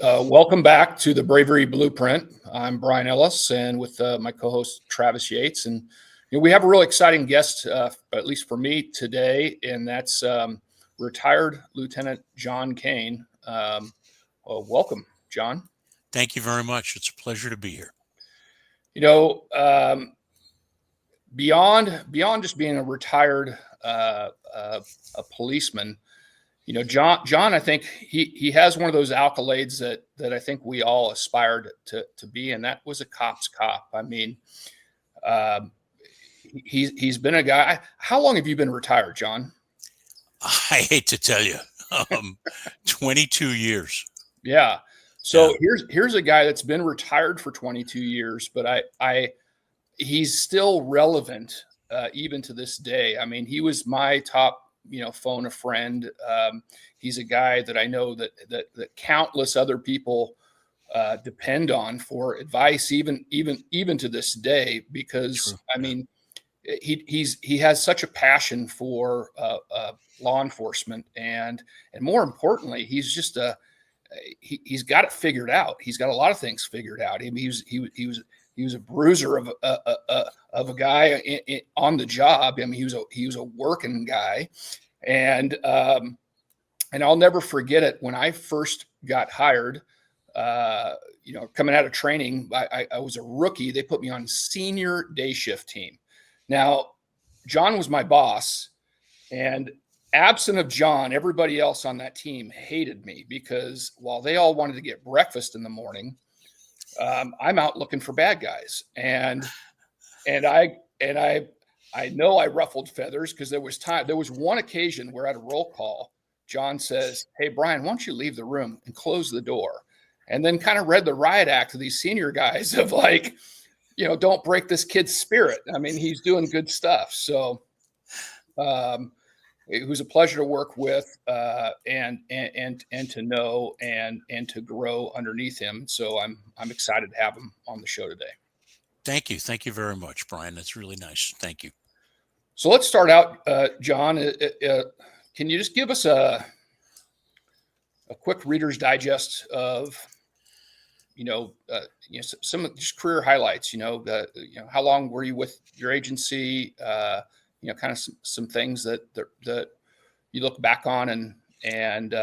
Welcome back to the Bravery Blueprint. I'm Brian Ellis, and with my co-host Travis Yates, and we have a really exciting guest, at least for me today, and that's retired Lieutenant John Kane. Welcome, John. Thank you very much. It's a pleasure to be here. You know, beyond just being a retired a policeman. John, I think he has one of those accolades that I think we all aspired to be, and that was a cop's cop. I mean, he's been a guy. How long have you been retired, John? I hate to tell you, 22 years. Yeah. So here's a guy that's been retired for 22 years, but he's still relevant even to this day. I mean, he was my top phone a friend. He's a guy that I know that countless other people depend on for advice, even to this day, because True. I mean, he has such a passion for law enforcement, and more importantly, he's just he's got it figured out. He's got a lot of things figured out. I mean, he was a bruiser of a guy on the job. I mean, he was a working guy, and I'll never forget it. When I first got hired, coming out of training, I was a rookie. They put me on senior day shift team. Now, John was my boss, and absent of John, everybody else on that team hated me because while they all wanted to get breakfast in the morning, I'm out looking for bad guys, and I know I ruffled feathers because there was one occasion where at a roll call, John says, "Hey Brian, why don't you leave the room and close the door?" And then kind of read the riot act to these senior guys of like, don't break this kid's spirit. I mean, he's doing good stuff. So it was a pleasure to work with and to know and to grow underneath him. So I'm excited to have him on the show today. Thank you. Thank you very much, Brian. That's really nice. Thank you. So let's start out, John. Can you just give us a quick Reader's Digest of some of just career highlights? How long were you with your agency? Kind of some things that you look back on and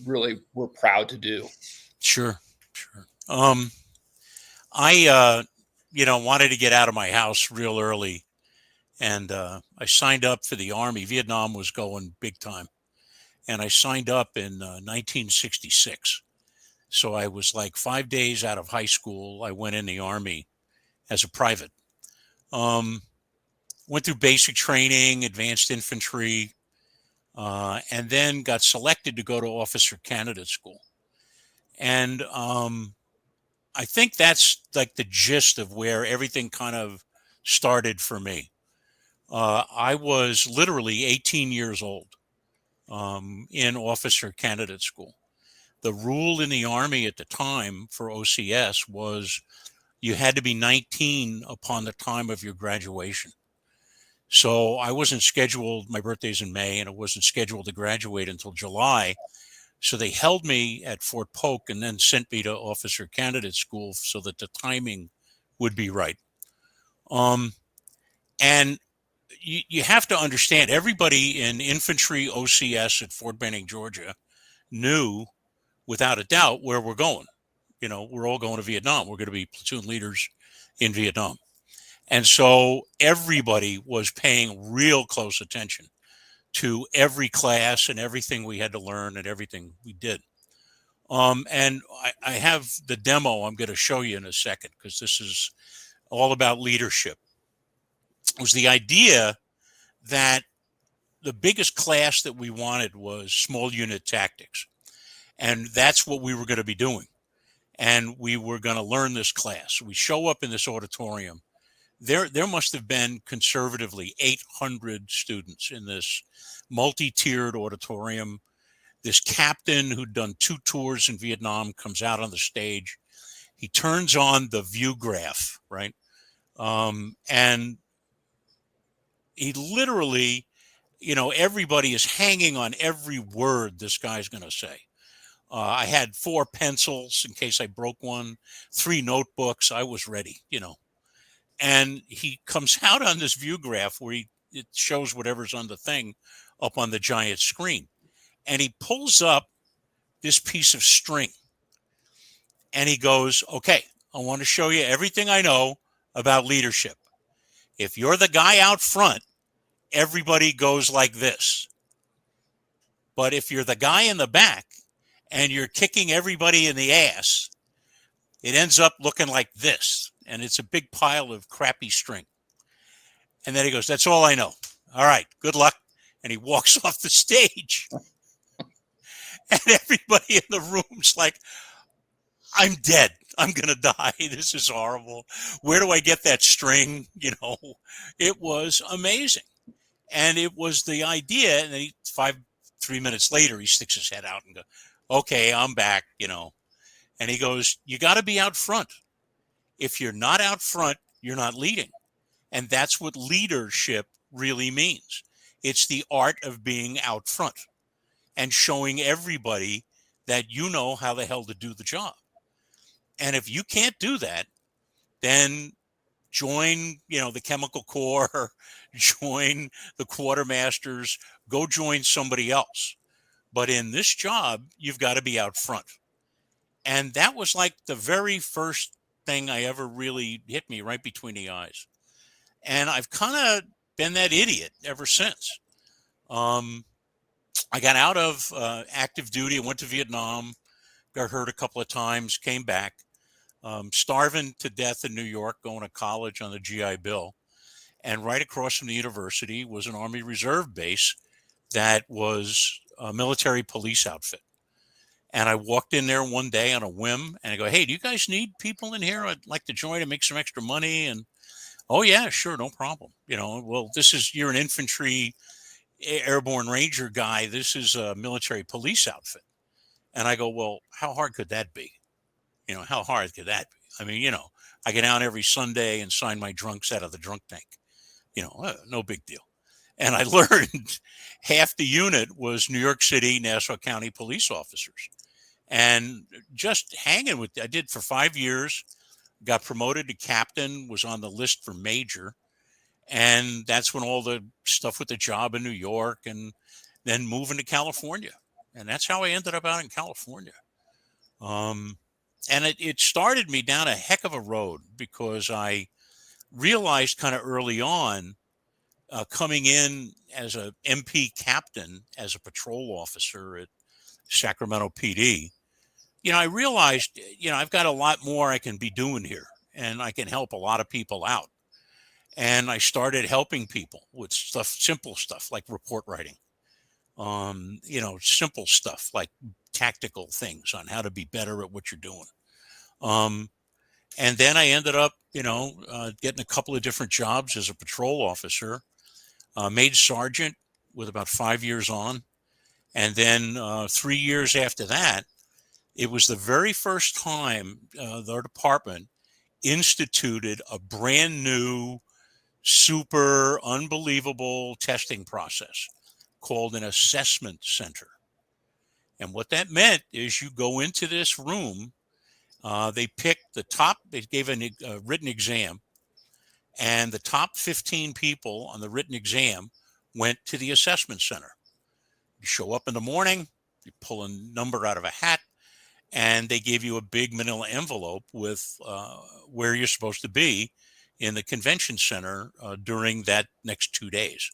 really we're proud to do. Sure. I wanted to get out of my house real early, and I signed up for the Army. Vietnam was going big time, and I signed up in 1966. So I was like 5 days out of high school. I went in the Army as a private. Went through basic training, advanced infantry, and then got selected to go to officer candidate school. And I think that's like the gist of where everything kind of started for me. I was literally 18 years old in officer candidate school. The rule in the Army at the time for OCS was you had to be 19 upon the time of your graduation. So I wasn't scheduled, my birthday's in May, and I wasn't scheduled to graduate until July. So they held me at Fort Polk and then sent me to officer candidate school so that the timing would be right. And you have to understand, everybody in infantry OCS at Fort Benning, Georgia, knew without a doubt where we're going. We're all going to Vietnam. We're going to be platoon leaders in Vietnam. And so everybody was paying real close attention to every class and everything we had to learn and everything we did. And I have the demo I'm going to show you in a second, because this is all about leadership. It was the idea that the biggest class that we wanted was small unit tactics. And that's what we were going to be doing. And we were going to learn this class. We show up in this auditorium. There must have been conservatively 800 students in this multi-tiered auditorium. This captain who'd done 2 tours in Vietnam comes out on the stage. He turns on the view graph, right? And he literally, everybody is hanging on every word this guy's going to say. I had 4 pencils in case I broke one, 3 notebooks. I was ready, And he comes out on this view graph where it shows whatever's on the thing up on the giant screen. And he pulls up this piece of string and he goes, okay, I want to show you everything I know about leadership. If you're the guy out front, everybody goes like this. But if you're the guy in the back and you're kicking everybody in the ass, it ends up looking like this. And it's a big pile of crappy string. And then he goes, that's all I know. All right, good luck. And he walks off the stage. And everybody in the room's like, I'm dead. I'm going to die. This is horrible. Where do I get that string? It was amazing. And it was the idea. And then 3 minutes later, he sticks his head out and goes, okay, I'm back, And he goes, you got to be out front. If you're not out front, you're not leading. And that's what leadership really means. It's the art of being out front and showing everybody that you know how the hell to do the job. And if you can't do that, then join, the Chemical Corps, join the quartermasters, go join somebody else. But in this job, you've got to be out front. And that was like the very first thing I ever really hit me right between the eyes. And I've kind of been that idiot ever since. I got out of active duty. I went to Vietnam, got hurt a couple of times, came back, starving to death in New York, going to college on the GI Bill. And right across from the university was an Army Reserve base that was a military police outfit. And I walked in there one day on a whim and I go, hey, do you guys need people in here? I'd like to join and make some extra money. And, oh, yeah, sure, no problem. Well, you're an infantry airborne ranger guy. This is a military police outfit. And I go, well, how hard could that be? How hard could that be? I mean, I get down every Sunday and sign my drunks out of the drunk tank. No big deal. And I learned half the unit was New York City, Nassau County police officers. And just hanging with, I did for 5 years, got promoted to captain, was on the list for major. And that's when all the stuff with the job in New York and then moving to California. And that's how I ended up out in California. And it started me down a heck of a road because I realized kind of early on, coming in as a MP captain, as a patrol officer at Sacramento PD, I realized, I've got a lot more I can be doing here and I can help a lot of people out. And I started helping people with simple stuff like report writing, simple stuff like tactical things on how to be better at what you're doing. And then I ended up, getting a couple of different jobs as a patrol officer, made sergeant with about 5 years on. And then 3 years after that, it was the very first time their department instituted a brand new, super unbelievable testing process called an assessment center. And what that meant is you go into this room, they picked they gave a written exam, and the top 15 people on the written exam went to the assessment center. You show up in the morning, you pull a number out of a hat, and they gave you a big manila envelope with where you're supposed to be in the convention center during that next 2 days.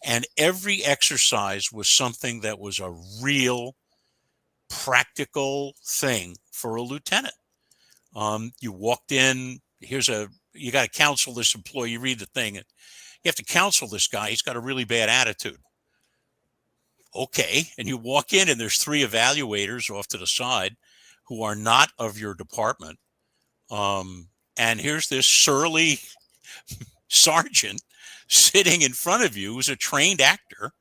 And every exercise was something that was a real practical thing for a lieutenant. You walked in, you got to counsel this employee. You read the thing, and you have to counsel this guy. He's got a really bad attitude. Okay. And you walk in and there's 3 evaluators off to the side who are not of your department. And here's this surly sergeant sitting in front of you who's a trained actor.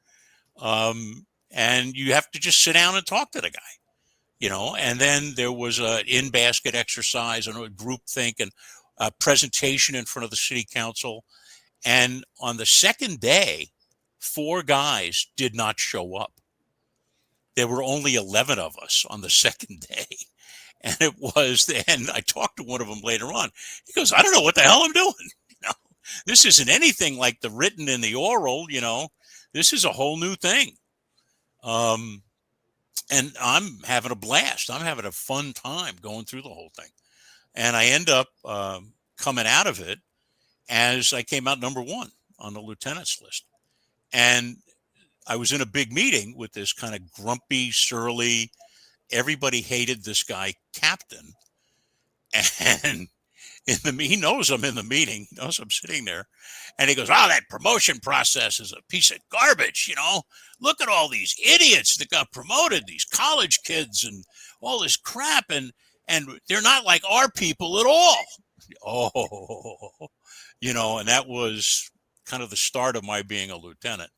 And you have to just sit down and talk to the guy, and then there was an in-basket exercise and a group think and a presentation in front of the city council. And on the second day, 4 guys did not show up. There were only 11 of us on the second day. And and I talked to one of them later on. He goes, I don't know what the hell I'm doing. You know, this isn't anything like the written and the oral, this is a whole new thing. And I'm having a blast. I'm having a fun time going through the whole thing. And I end up coming out of it as I came out number one on the lieutenant's list. And I was in a big meeting with this kind of grumpy, surly, everybody hated this guy captain. And he knows I'm in the meeting. He knows I'm sitting there. And he goes, that promotion process is a piece of garbage. Look at all these idiots that got promoted, these college kids and all this crap. And they're not like our people at all. Oh, and that was kind of the start of my being a lieutenant.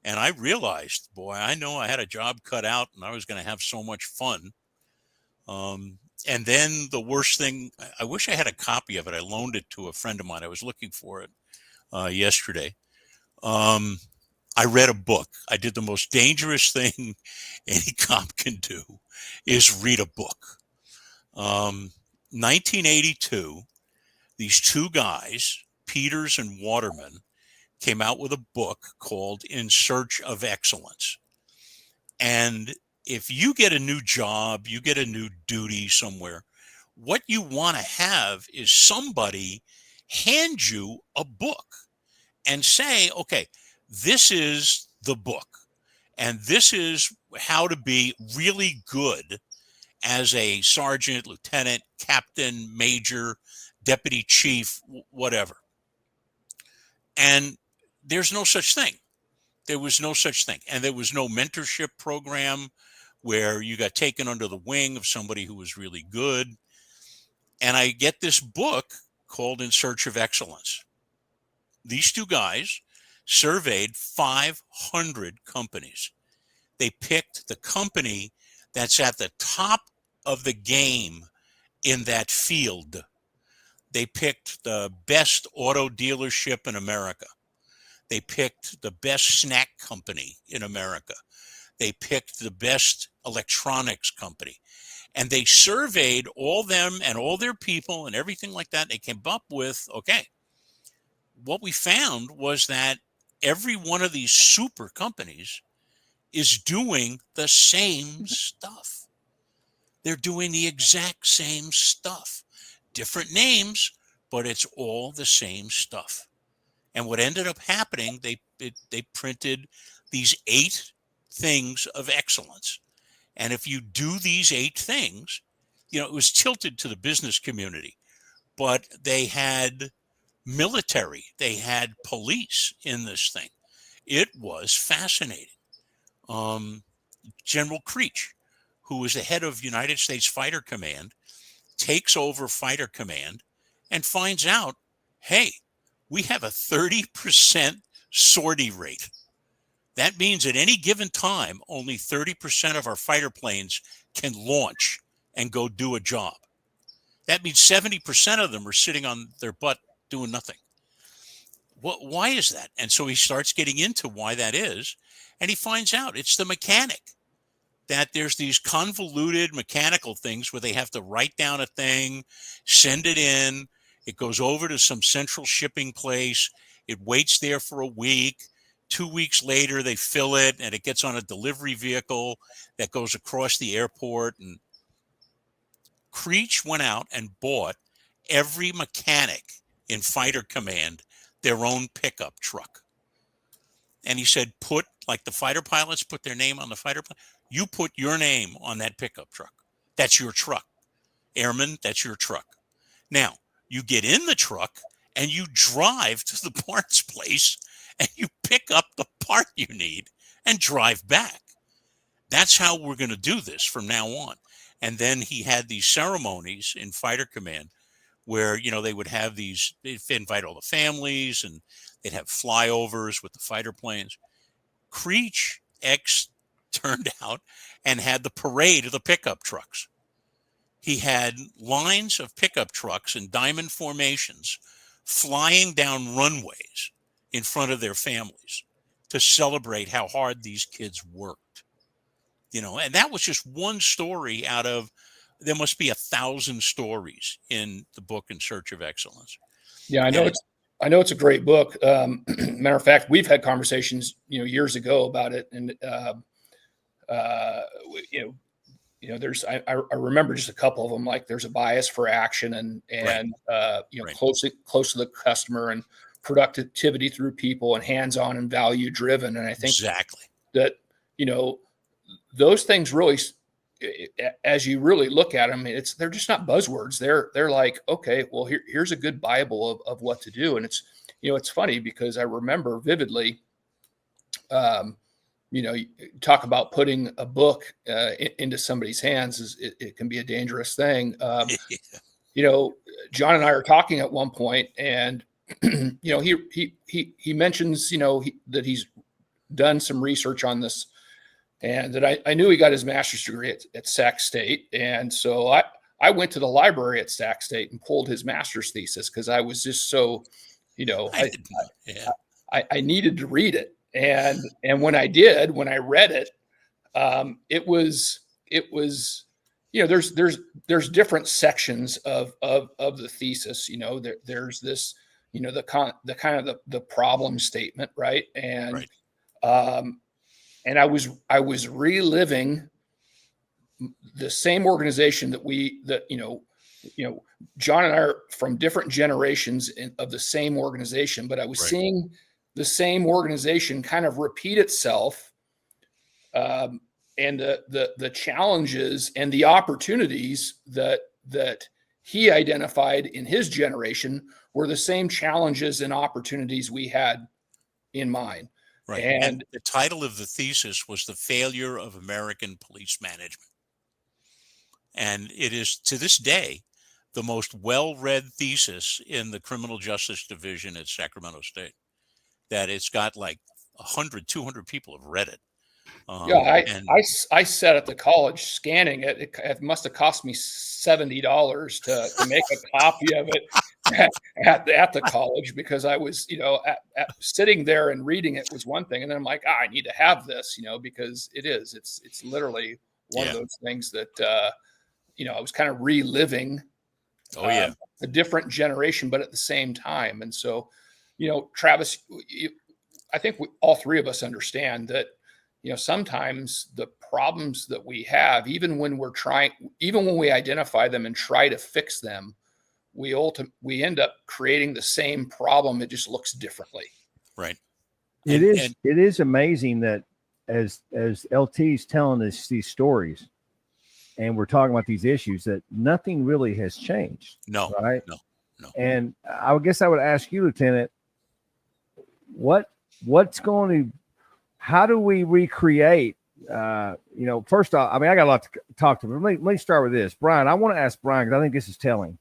And I realized, boy, I know I had a job cut out and I was going to have so much fun. And then the worst thing, I wish I had a copy of it. I loaned it to a friend of mine. I was looking for it yesterday. I read a book. I did the most dangerous thing any cop can do is read a book. 1982, these two guys, Peters and Waterman, came out with a book called In Search of Excellence. And if you get a new job, you get a new duty somewhere, what you want to have is somebody hand you a book and say, okay, this is the book. And this is how to be really good as a sergeant, lieutenant, captain, major, deputy chief, whatever. And there's no such thing. There was no such thing. And there was no mentorship program where you got taken under the wing of somebody who was really good. And I get this book called In Search of Excellence. These two guys surveyed 500 companies. They picked the company that's at the top of the game in that field. They picked the best auto dealership in America. They picked the best snack company in America. They picked the best electronics company. And they surveyed all them and all their people and everything like that. They came up with, okay, what we found was that every one of these super companies is doing the same stuff. They're doing the exact same stuff. Different names, but it's all the same stuff. And what ended up happening, they printed these 8 things of excellence. And if you do these 8 things, it was tilted to the business community, but they had military, they had police in this thing. It was fascinating. General Creech, who was the head of United States Fighter Command, takes over Fighter Command and finds out, hey, we have a 30% sortie rate. That means at any given time, only 30% of our fighter planes can launch and go do a job. That means 70% of them are sitting on their butt doing nothing. Why is that? And so he starts getting into why that is, and he finds out it's the mechanic. That there's these convoluted mechanical things where they have to write down a thing, send it in, it goes over to some central shipping place, it waits there for a week, 2 weeks later they fill it, and it gets on a delivery vehicle that goes across the airport. And Creech went out and bought every mechanic in Fighter Command their own pickup truck. And he said, like the fighter pilots put their name on the fighter plane, you put your name on that pickup truck. That's your truck. Airman, that's your truck. Now, you get in the truck and you drive to the parts place and you pick up the part you need and drive back. That's how we're going to do this from now on. And then he had these ceremonies in Fighter Command where, they would have they'd invite all the families and they'd have flyovers with the fighter planes. Creech turned out and had the parade of the pickup trucks. He had lines of pickup trucks in diamond formations flying down runways in front of their families to celebrate how hard these kids worked. And that was just one story out of, there must be 1,000 stories in the book In Search of Excellence. Yeah, And I know it's a great book. Matter of fact, we've had conversations, years ago about it, and uh, there's I remember just a couple of them. Like there's a bias for action, and right, right, close to the customer, and productivity through people, and hands-on and value driven. And I think exactly. that those things really, as you really look at them, they're just not buzzwords. They're like, okay, well, here's a good Bible of what to do. And it's funny because I remember vividly, you talk about putting a book into somebody's hands, it can be a dangerous thing. John and I are talking at one point, and he mentions that he's done some research on this, and that I knew he got his master's degree at Sac State. And so I went to the library at Sac State and pulled his master's thesis, because I was just so, I needed to read it. And when I read it, it was, there's different sections of the thesis. There's this, the kind of the problem statement, right? And Right. And I was reliving the same organization John and I are from different generations of the same organization, but I was Right. seeing the same organization kind of repeat itself, and the challenges and the opportunities that he identified in his generation were the same challenges and opportunities we had in mine. Right. And the title of the thesis was The Failure of American Police Management. And it is, to this day, the most well-read thesis in the criminal justice division at Sacramento State. That it's got like 100, 200 people have read it. I sat at the college scanning it. It must have cost me $70 to make a copy of it at the college, because I was, sitting there and reading it was one thing. And then I'm like, I need to have this, because it's literally one of those things that, I was kind of reliving a different generation, but at the same time. And so, Travis, I think all three of us understand that, sometimes the problems that we have, even when we identify them and try to fix them, we end up creating the same problem. It just looks differently. Right. It is amazing that as LT's telling us these stories, and we're talking about these issues, that nothing really has changed. No. Right. No. And I guess I would ask you, Lieutenant, how do we recreate? First off, I mean, I got a lot to talk to. But let me start with this, Brian. I want to ask Brian, because I think this is telling.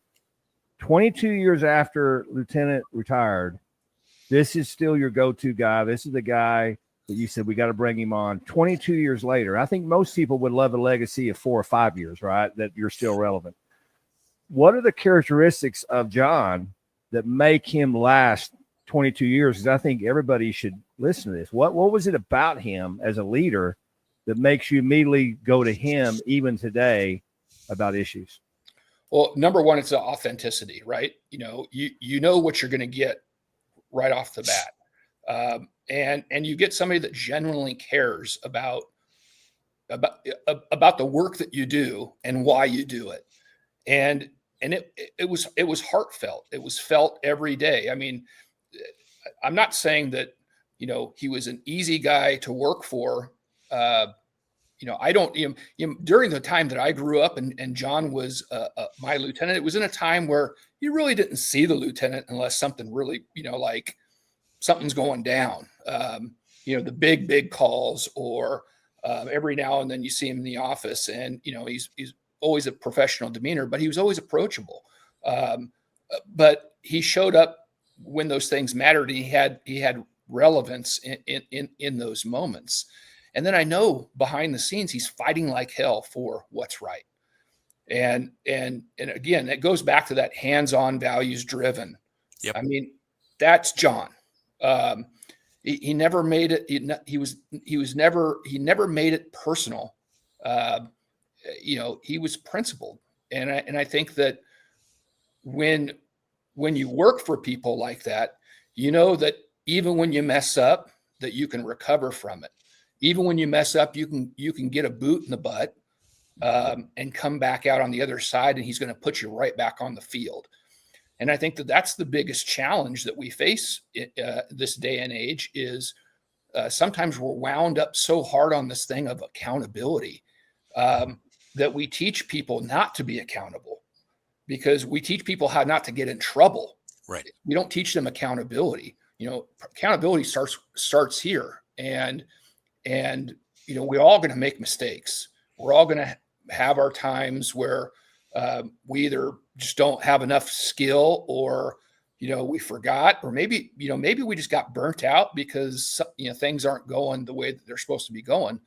22 years after Lieutenant retired, this is still your go-to guy. This is the guy that you said we got to bring him on. 22 years later, I think most people would love a legacy of 4 or 5 years, right? That you're still relevant. What are the characteristics of John that make him last 22 years? Because I think everybody should listen to this. What was it about him as a leader that makes you immediately go to him even today about issues? Well, number one, it's the authenticity, right? You know what you're going to get right off the bat. And you get somebody that genuinely cares about the work that you do and why you do it. And it was heartfelt. It was felt every day. I mean, I'm not saying that, he was an easy guy to work for. I don't, during the time that I grew up and John was my lieutenant, it was in a time where you really didn't see the lieutenant unless something really, like something's going down. The big calls, or every now and then you see him in the office, and, he's always a professional demeanor, but he was always approachable. But he showed up when those things mattered. He had relevance in those moments. And then I know behind the scenes, he's fighting like hell for what's right. And again, it goes back to that hands-on, values driven. Yep. I mean, that's John. He never made it. He never made it personal uh, he was principled. And I think that when you work for people like that, that even when you mess up, that you can recover from it. Even when you mess up, you can get a boot in the butt, and come back out on the other side, and he's going to put you right back on the field. And I think that that's the biggest challenge that we face this day and age is sometimes we're wound up so hard on this thing of accountability, that we teach people not to be accountable, because we teach people how not to get in trouble. Right. We don't teach them accountability. Accountability starts here. And we're all going to make mistakes. We're all going to have our times where we either just don't have enough skill, or we forgot, or maybe we just got burnt out because things aren't going the way that they're supposed to be going.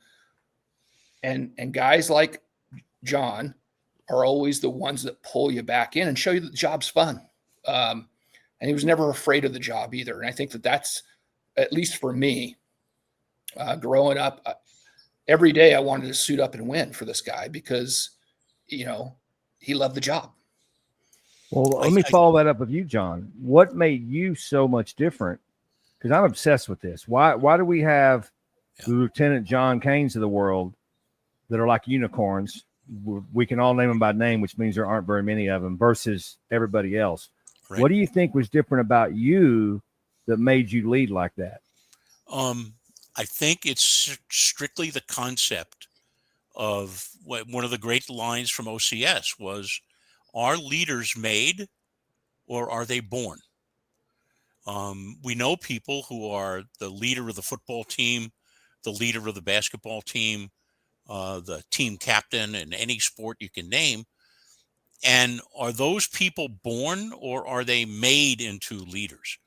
And guys like John are always the ones that pull you back in and show you that the job's fun. And he was never afraid of the job either. And I think that that's, at least for me, growing up, every day I wanted to suit up and win for this guy because, he loved the job. Well, let me follow that up with you, John. What made you so much different? Because I'm obsessed with this. Why do we have the Lieutenant John Kanes of the world that are like unicorns? We can all name them by name, which means there aren't very many of them, versus everybody else. Right. What do you think was different about you that made you lead like that? I think it's strictly the concept of one of the great lines from OCS was, are leaders made or are they born? We know people who are the leader of the football team, the leader of the basketball team, the team captain in any sport you can name. And are those people born or are they made into leaders?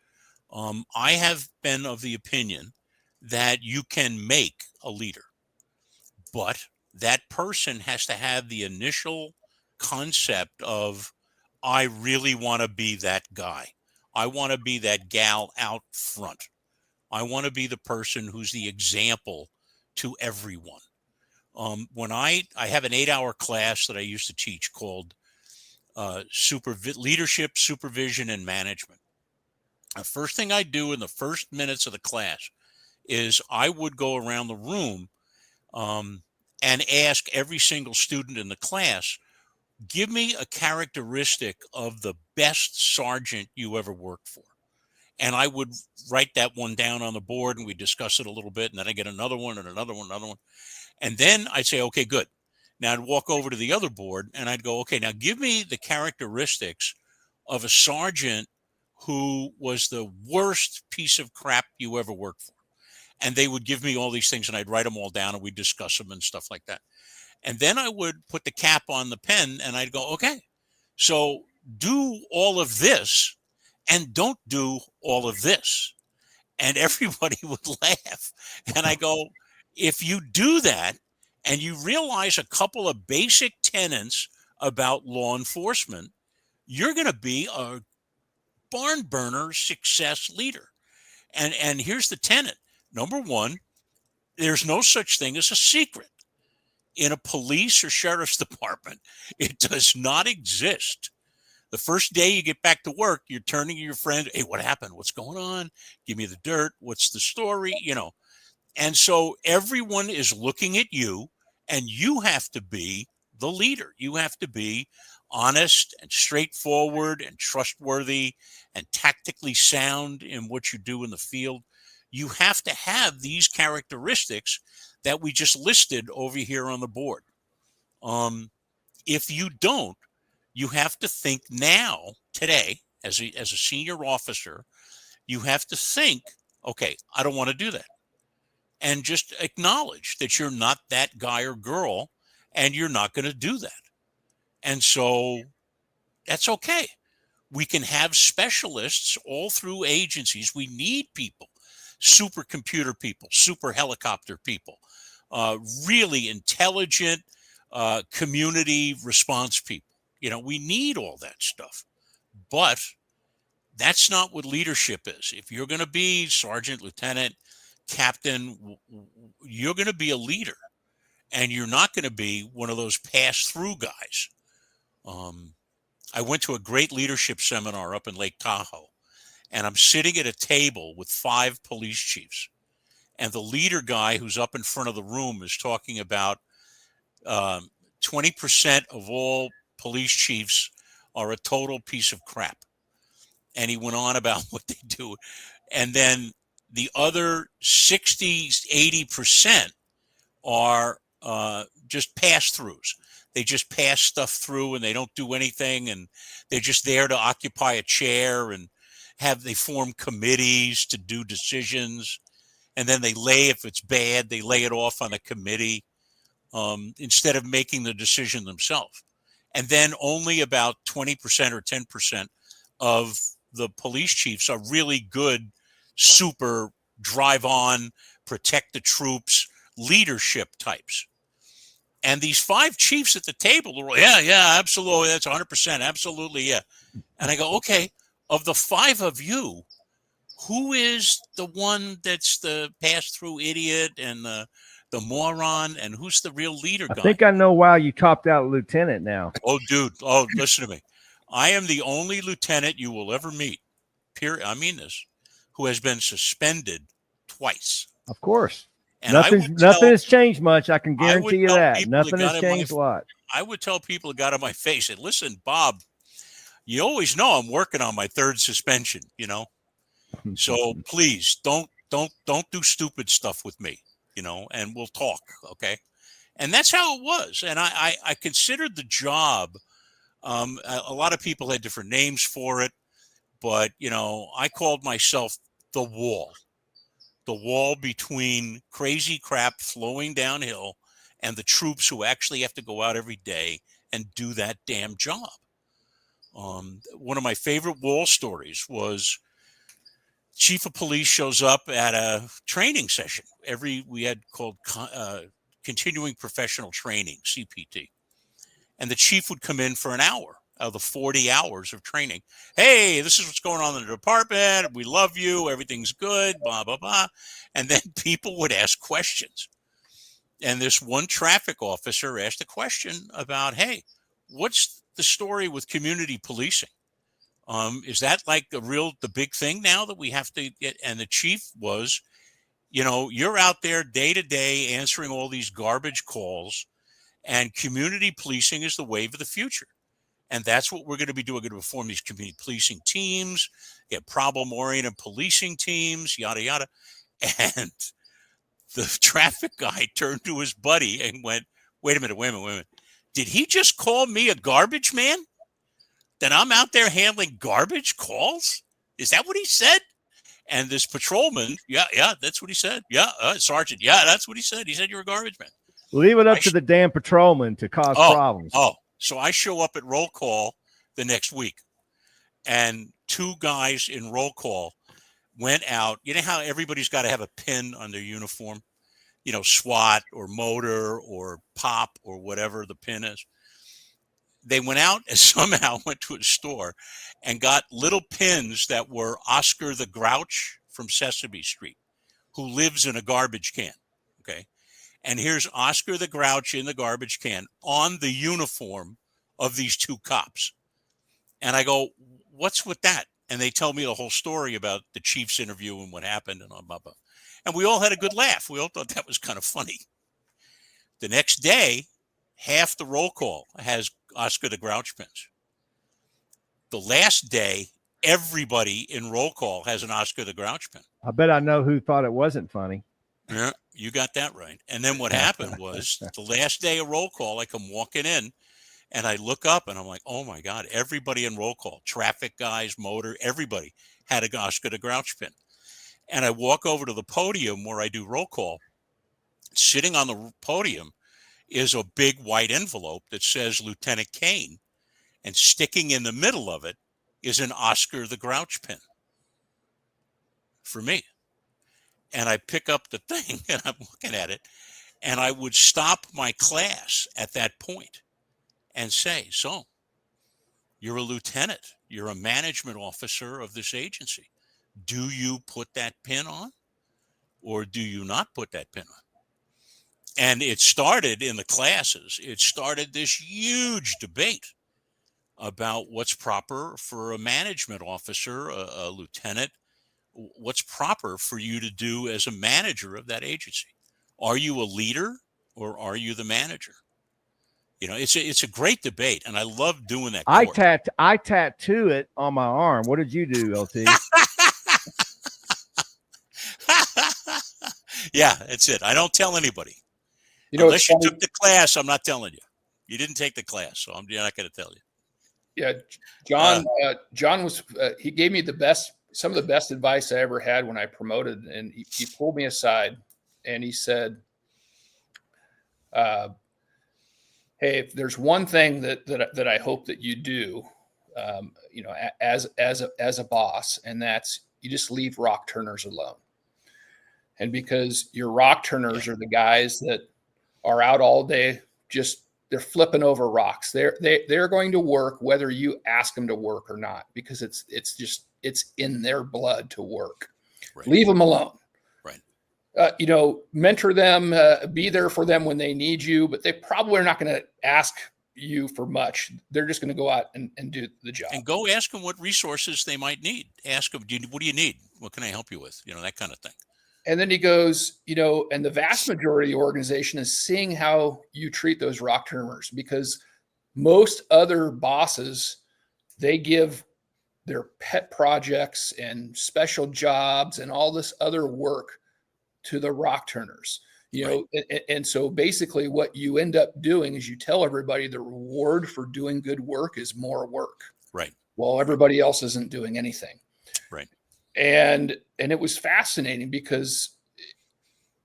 I have been of the opinion that you can make a leader, but that person has to have the initial concept of, I really want to be that guy. I want to be that gal out front. I want to be the person who's the example to everyone. When I have an 8-hour class that I used to teach called Leadership, Supervision, and Management. The first thing I do in the first minutes of the class is I would go around the room and ask every single student in the class, give me a characteristic of the best sergeant you ever worked for. And I would write that one down on the board and we discuss it a little bit. And then I get another one and another one, another one. And then I'd say, okay, good. Now I'd walk over to the other board and I'd go, okay, now give me the characteristics of a sergeant who was the worst piece of crap you ever worked for. And they would give me all these things and I'd write them all down and we'd discuss them and stuff like that. And then I would put the cap on the pen and I'd go, okay, so do all of this and don't do all of this. And everybody would laugh. And I go, if you do that and you realize a couple of basic tenets about law enforcement, you're going to be a barn burner success leader. And here's the tenet. Number one, there's no such thing as a secret. In a police or sheriff's department, it does not exist. The first day you get back to work, you're turning to your friend, hey, what happened? What's going on? Give me the dirt. What's the story? And so everyone is looking at you and you have to be the leader. You have to be honest and straightforward and trustworthy and tactically sound in what you do in the field. You have to have these characteristics that we just listed over here on the board. If you don't, you have to think now, today, as a senior officer, you have to think, okay, I don't want to do that. And just acknowledge that you're not that guy or girl and you're not going to do that. And so that's okay. We can have specialists all through agencies. We need people, supercomputer people, super helicopter people, really intelligent community response people. We need all that stuff. But that's not what leadership is. If you're going to be sergeant, lieutenant, captain, you're going to be a leader. and you're not going to be one of those pass-through guys. I went to a great leadership seminar up in Lake Tahoe, and I'm sitting at a table with 5 police chiefs. And the leader guy who's up in front of the room is talking about 20% of all police chiefs are a total piece of crap. And he went on about what they do. And then the other 60, 80% are just pass-throughs. They just pass stuff through and they don't do anything. And they're just there to occupy a chair and they form committees to do decisions. And then if it's bad, they lay it off on the committee instead of making the decision themselves. And then only about 20% or 10% of the police chiefs are really good, super drive on, protect the troops, leadership types. And these 5 chiefs at the table are, yeah, absolutely. That's 100%. Absolutely. Yeah. And I go, okay, of the 5 of you, who is the one that's the pass-through idiot and the moron, and who's the real leader guy? I think I know why you topped out lieutenant now. Oh, dude. Oh, listen to me. I am the only lieutenant you will ever meet, period, I mean this, who has been suspended twice. Of course. And nothing has changed much. I can guarantee you that. Nothing has changed a lot. I would tell people who got on my face, and listen, Bob, you always know I'm working on my 3rd suspension, you know? So please don't do stupid stuff with me, you know, and we'll talk. Okay. And that's how it was. And I considered the job. A lot of people had different names for it, but you know, I called myself the wall between crazy crap flowing downhill and the troops who actually have to go out every day and do that damn job. One of my favorite wall stories was chief of police shows up at a training session. We had called continuing professional training, CPT. And the chief would come in for an hour out of the 40 hours of training. Hey, this is what's going on in the department. We love you. Everything's good, blah, blah, blah. And then people would ask questions. And this one traffic officer asked a question about, hey, what's the story with community policing? Is that like the big thing now that we have to get? And the chief was, you know, you're out there day to day answering all these garbage calls, and community policing is the wave of the future. And that's what we're going to be doing. We're going to form these community policing teams, get problem-oriented policing teams, yada, yada. And the traffic guy turned to his buddy and went, wait a minute. Did he just call me a garbage man? That I'm out there handling garbage calls? Is that what he said? And this patrolman, yeah, that's what he said. Yeah, sergeant, yeah, that's what he said. He said you're a garbage man. Leave it up to the damn patrolman to cause problems. So I show up at roll call the next week, and 2 guys in roll call went out. You know how everybody's got to have a pin on their uniform? You know, SWAT or motor or pop or whatever the pin is. They went out and somehow went to a store and got little pins that were Oscar the Grouch from Sesame Street, who lives in a garbage can. Okay. And here's Oscar the Grouch in the garbage can on the uniform of these 2 cops. And I go, what's with that? And they tell me the whole story about the chief's interview and what happened and blah, blah, blah. And we all had a good laugh. We all thought that was kind of funny. The next day, half the roll call has Oscar the Grouch pins. The last day, everybody in roll call has an Oscar the Grouch pin. I bet I know who thought it wasn't funny. Yeah, you got that right. And then what happened was the last day of roll call, I come walking in and I look up and I'm like, oh my God, everybody in roll call, traffic guys, motor, everybody had an Oscar the Grouch pin. And I walk over to the podium where I do roll call. Sitting on the podium is a big white envelope that says Lieutenant Kane, and sticking in the middle of it is an Oscar the Grouch pin for me. And I pick up the thing and I'm looking at it, and I would stop my class at that point and say, so you're a lieutenant, you're a management officer of this agency. Do you put that pin on or do you not put that pin on? And it started in the classes. It started this huge debate about what's proper for a management officer, a lieutenant, what's proper for you to do as a manager of that agency. Are you a leader or are you the manager? It's a great debate, and I love doing that course. I tattoo it on my arm. What did you do, LT? Yeah, that's it. I don't tell anybody. Unless you took the class, I'm not telling you. You didn't take the class, so I'm not going to tell you. Yeah, John was he gave me some of the best advice I ever had when I promoted, and he pulled me aside and he said, "Hey, if there's one thing that I hope that you do, as a boss, and that's you just leave rock turners alone, and because your rock turners are the guys that are out all day they're flipping over rocks. They're going to work whether you ask them to work or not, because it's in their blood to work. Right. Leave them alone. Right. Mentor them, be there for them when they need you, but they probably are not going to ask you for much. They're just going to go out and do the job. And go ask them what resources they might need. Ask them, what do you need? What can I help you with? That kind of thing. And then he goes, and the vast majority of the organization is seeing how you treat those rock turners, because most other bosses, they give their pet projects and special jobs and all this other work to the rock turners, right. And so basically what you end up doing is you tell everybody the reward for doing good work is more work. Right. While everybody else isn't doing anything. Right. And it was fascinating, because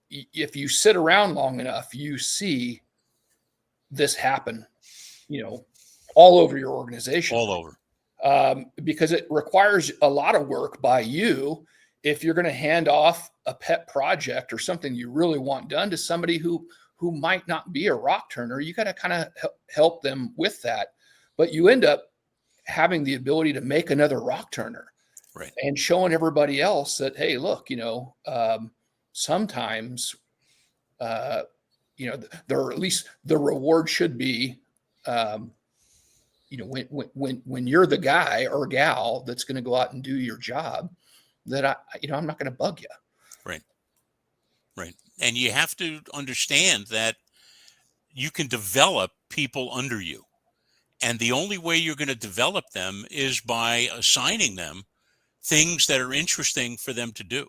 if you sit around long enough, you see this happen, all over your organization. All over. Because it requires a lot of work by you if you're going to hand off a pet project or something you really want done to somebody who might not be a rock turner. You got to kind of help them with that. But you end up having the ability to make another rock turner. Right. And showing everybody else that, hey, look, sometimes, there, or at least the reward should be, when you're the guy or gal that's going to go out and do your job, that I'm not going to bug you. Right. Right. And you have to understand that you can develop people under you. And the only way you're going to develop them is by assigning them things that are interesting for them to do.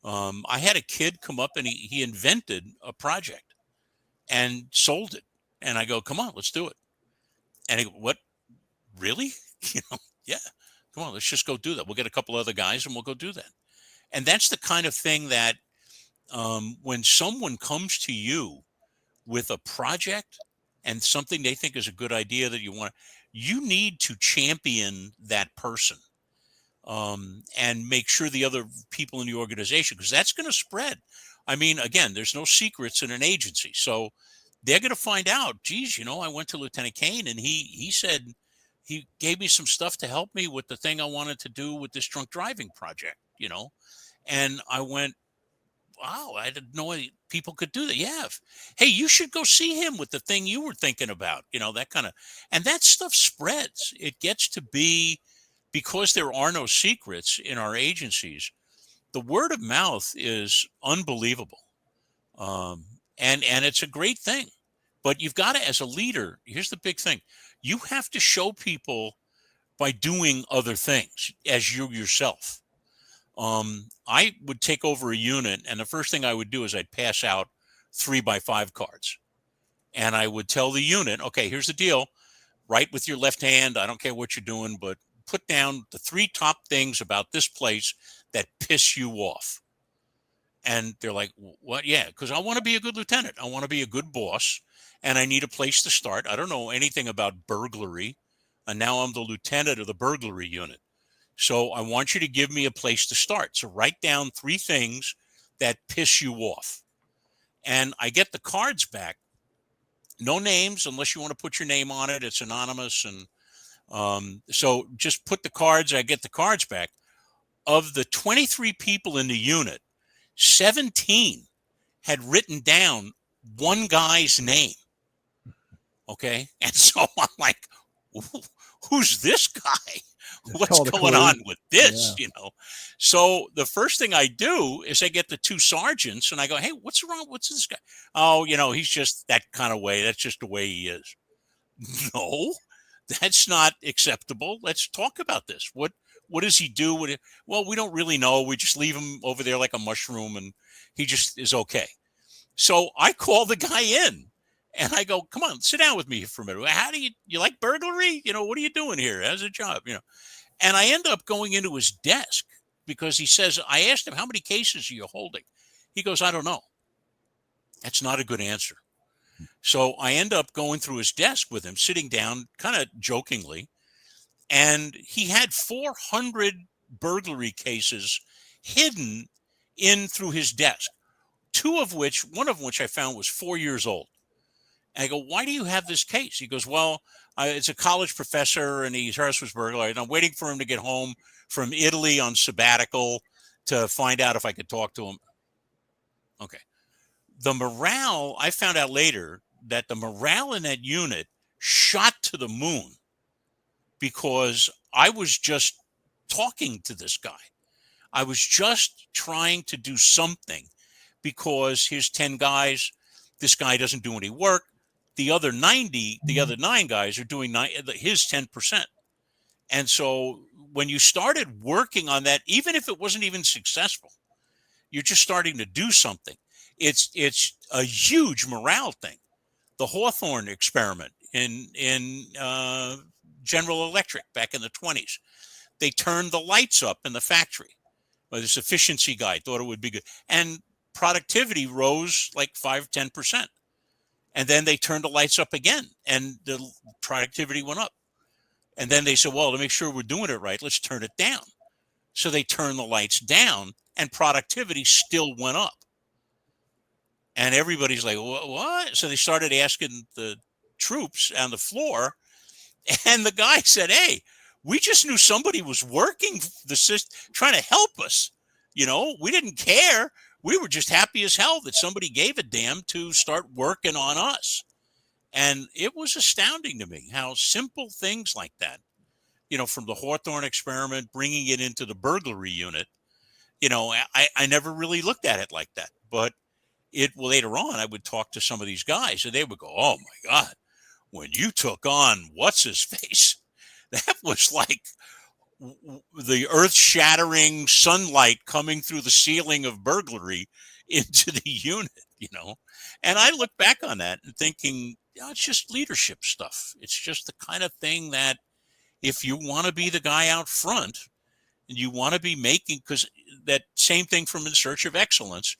I had a kid come up and he invented a project and sold it. And I go, come on, let's do it. And he go, what? Really? Yeah, come on, let's just go do that. We'll get a couple other guys and we'll go do that. And that's the kind of thing that when someone comes to you with a project and something they think is a good idea that you need to champion that person. And make sure the other people in the organization, because that's going to spread. I mean, again, there's no secrets in an agency. So they're going to find out, geez, I went to Lieutenant Kane and he said he gave me some stuff to help me with the thing I wanted to do with this drunk driving project, and I went, wow, I didn't know people could do that. Yeah. Hey, you should go see him with the thing you were thinking about, that kind of, and that stuff spreads. It gets to be, because there are no secrets in our agencies, the word of mouth is unbelievable. And it's a great thing. But you've got to, as a leader, here's the big thing. You have to show people by doing other things as you yourself. I would take over a unit, and the first thing I would do is I'd pass out 3x5 cards. And I would tell the unit, okay, here's the deal. Write with your left hand. I don't care what you're doing, but put down the 3 top things about this place that piss you off. And they're like, what? Yeah, because I want to be a good lieutenant. I want to be a good boss, and I need a place to start. I don't know anything about burglary, and now I'm the lieutenant of the burglary unit. So I want you to give me a place to start. So write down 3 things that piss you off. And I get the cards back. No names, unless you want to put your name on it. It's anonymous. And so just put the cards. I get the cards back. Of the 23 people in the unit, 17 had written down one guy's name. Okay. And so I'm like, who's this guy? What's going on with this? Yeah. So the first thing I do is I get the two sergeants and I go, hey, what's wrong? What's this guy? Oh, he's just that kind of way. That's just the way he is. No, that's not acceptable. Let's talk about this. What does he do? Well, we don't really know. We just leave him over there like a mushroom and he just is okay. So I call the guy in. And I go, come on, sit down with me for a minute. How do you like burglary? What are you doing here as a job? And I end up going into his desk because he says, I asked him, how many cases are you holding? He goes, I don't know. That's not a good answer. So I end up going through his desk with him, sitting down kind of jokingly. And he had 400 burglary cases hidden in through his desk, one of which I found was 4 years old. And I go, why do you have this case? He goes, well, it's a college professor and he's harassed with burglary. And I'm waiting for him to get home from Italy on sabbatical to find out if I could talk to him. Okay. The morale, I found out later that the morale in that unit shot to the moon because I was just talking to this guy. I was just trying to do something because here's 10 guys. This guy doesn't do any work. The other 9 guys are doing his 10%. And so when you started working on that, even if it wasn't even successful, you're just starting to do something. It's a huge morale thing. The Hawthorne experiment in General Electric back in the 20s, they turned the lights up in the factory. Well, this efficiency guy thought it would be good. And productivity rose like 5-10%. And then they turned the lights up again and the productivity went up. And then they said, well, to make sure we're doing it right, let's turn it down. So they turned the lights down and productivity still went up. And everybody's like, what? So they started asking the troops on the floor. And the guy said, hey, we just knew somebody was working the system, trying to help us. We didn't care. We were just happy as hell that somebody gave a damn to start working on us. And it was astounding to me how simple things like that, from the Hawthorne experiment, bringing it into the burglary unit, I never really looked at it like that. But later on, I would talk to some of these guys and they would go, oh my God, when you took on what's his face, that was like the earth-shattering sunlight coming through the ceiling of burglary into the unit, And I look back on that and thinking, it's just leadership stuff. It's just the kind of thing that if you want to be the guy out front and you want to be making, because that same thing from In Search of Excellence,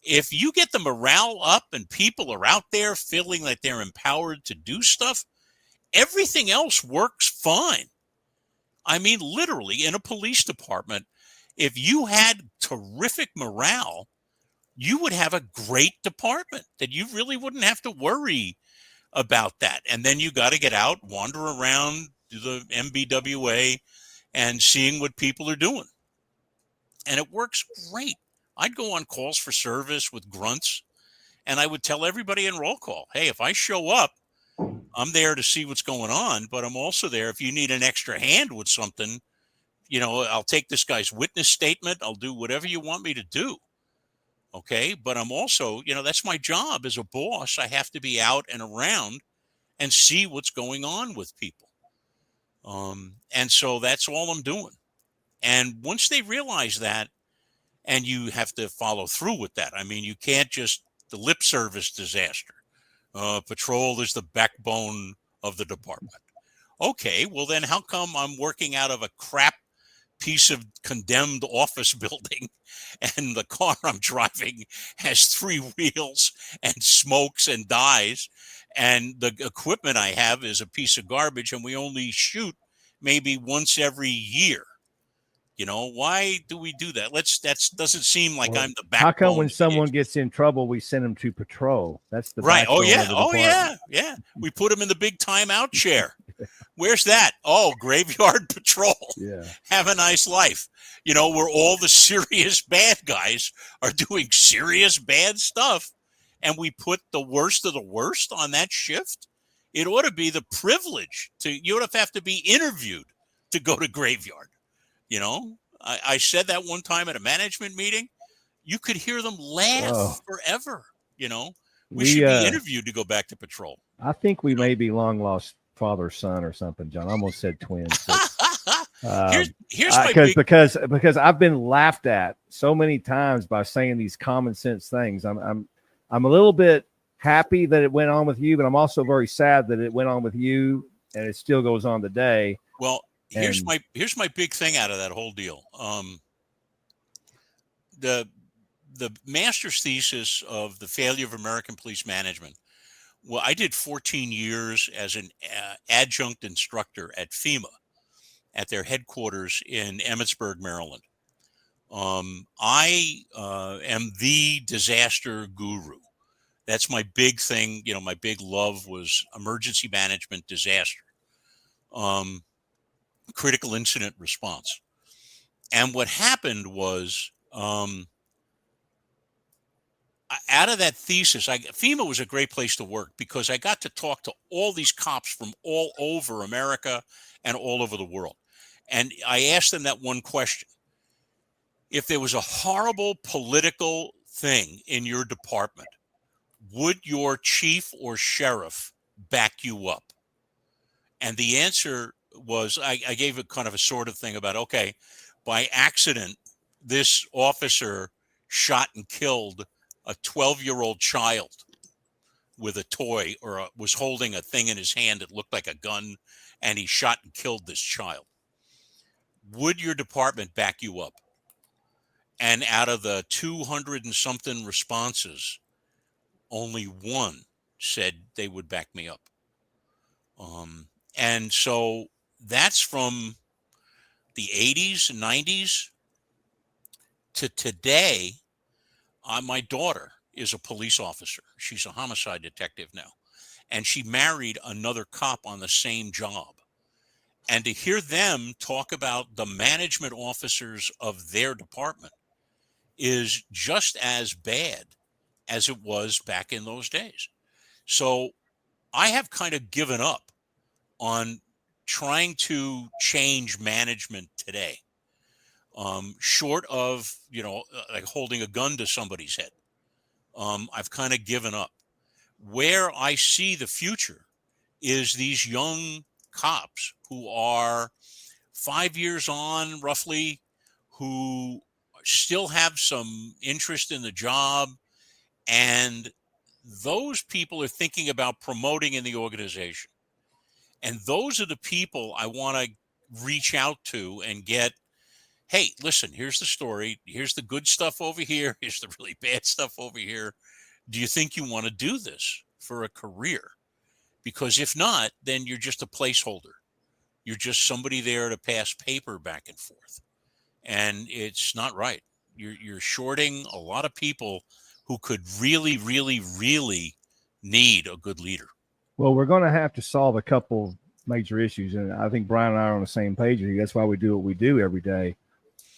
if you get the morale up and people are out there feeling like they're empowered to do stuff, everything else works fine. I mean, literally, in a police department, if you had terrific morale, you would have a great department that you really wouldn't have to worry about that. And then you got to get out, wander around, do the MBWA and seeing what people are doing. And it works great. I'd go on calls for service with grunts and I would tell everybody in roll call, hey, if I show up, I'm there to see what's going on, but I'm also there if you need an extra hand with something, I'll take this guy's witness statement. I'll do whatever you want me to do. Okay. But I'm also, that's my job as a boss. I have to be out and around and see what's going on with people. And so that's all I'm doing. And once they realize that, and you have to follow through with that. I mean, you can't just the lip service disaster. Patrol is the backbone of the department. Okay, well then how come I'm working out of a crap piece of condemned office building and the car I'm driving has 3 wheels and smokes and dies and the equipment I have is a piece of garbage and we only shoot maybe once every year? Why do we do that? That doesn't seem like I'm the backbone. How come when someone gets in trouble, we send them to patrol? That's the right. Oh yeah. Of the department. Yeah. We put them in the big timeout chair. Where's that? Oh, graveyard patrol. Yeah. Have a nice life. Where all the serious bad guys are doing serious bad stuff. and we put the worst of the worst on that shift, it ought to be the privilege you ought to have to be interviewed to go to graveyard. You know, I said that one time at a management meeting. You could hear them laugh forever. You know, we should be interviewed to go back to patrol. I think we may be long lost father son or something, John. I almost said twins. Here's my because I've been laughed at so many times by saying these common sense things. I'm a little bit happy that it went on with you, but I'm also very sad that it went on with you and it still goes on today. Well, here's my big thing out of that whole deal. The master's thesis of the failure of American police management. Well, I did 14 years as an adjunct instructor at FEMA at their headquarters in Emmitsburg, Maryland. I am the disaster guru. That's my big thing. You know, my big love was emergency management, disaster, critical incident response. And what happened was, out of that thesis, FEMA was a great place to work because I got to talk to all these cops from all over America and all over the world. And I asked them that one question. If there was a horrible political thing in your department, would your chief or sheriff back you up? And the answer was, I gave it kind of a sort of thing about, okay, by accident, this officer shot and killed a 12-year-old child with a toy or was holding a thing in his hand that looked like a gun, and he shot and killed this child. Would your department back you up? And out of the 200 and something responses, only one said they would back me up. And so that's from the 80s and 90s to today. My daughter is a police officer. She's a homicide detective now. And she married another cop on the same job. And to hear them talk about the management officers of their department is just as bad as it was back in those days. So I have kind of given up on trying to change management today. Short of, like holding a gun to somebody's head. I've kind of given up. Where I see the future is these young cops who are 5 years on, roughly, who still have some interest in the job. And those people are thinking about promoting in the organization. And those are the people I want to reach out to and get, hey, listen, here's the story. Here's the good stuff over here. Here's the really bad stuff over here. Do you think you want to do this for a career? Because if not, then you're just a placeholder. You're just somebody there to pass paper back and forth. And it's not right. You're shorting a lot of people who could really, really, really need a good leader. Well, we're going to have to solve a couple major issues. And I think Brian and I are on the same page here. That's why we do what we do every day.